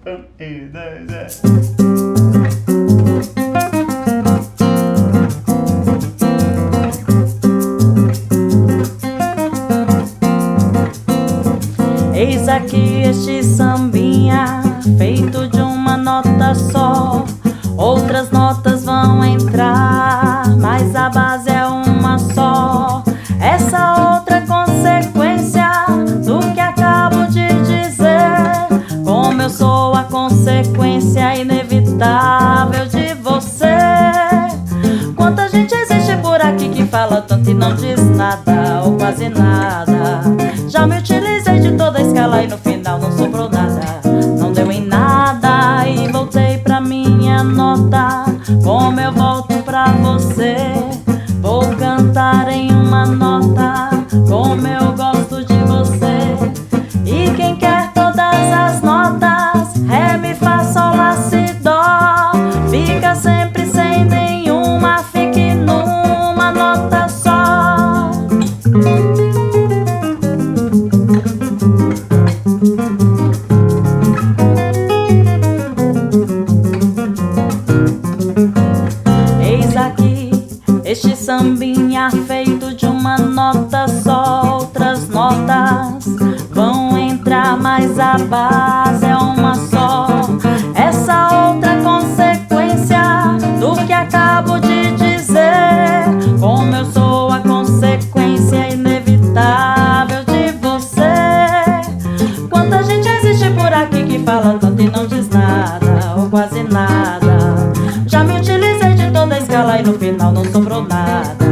1, 2, 3. Eis aqui este sambinha, feito de uma nota só. Outras notas vão entrar, mas a base é uma só. Essa outra consequência do que acabo de dizer. Como eu sou a consequência inevitável de você. Quanta gente existe por aqui que fala tanto e não diz nada, ou quase nada. Já me utilizei de toda a escala e no final não sobrou nada. Não deu em nada e voltei pra minha nota. Como eu volto pra você, vou cantar em uma nota. Como eu gosto de você. E quem quer todas as notas, ré, mi, fá, sol, lá, si, dó, fica sempre sem nenhuma, fique numa nota só. Eis aqui este sambinha feito de uma nota só. Outras notas vão entrar, mas a base é uma só. Essa outra consequência do que acabo de dizer. Como eu sou a consequência inevitável de você. Quanta gente existe por aqui que fala tanto e não diz nada, ou quase nada. Já me utilizei de toda a escala e no final não sobrou nada.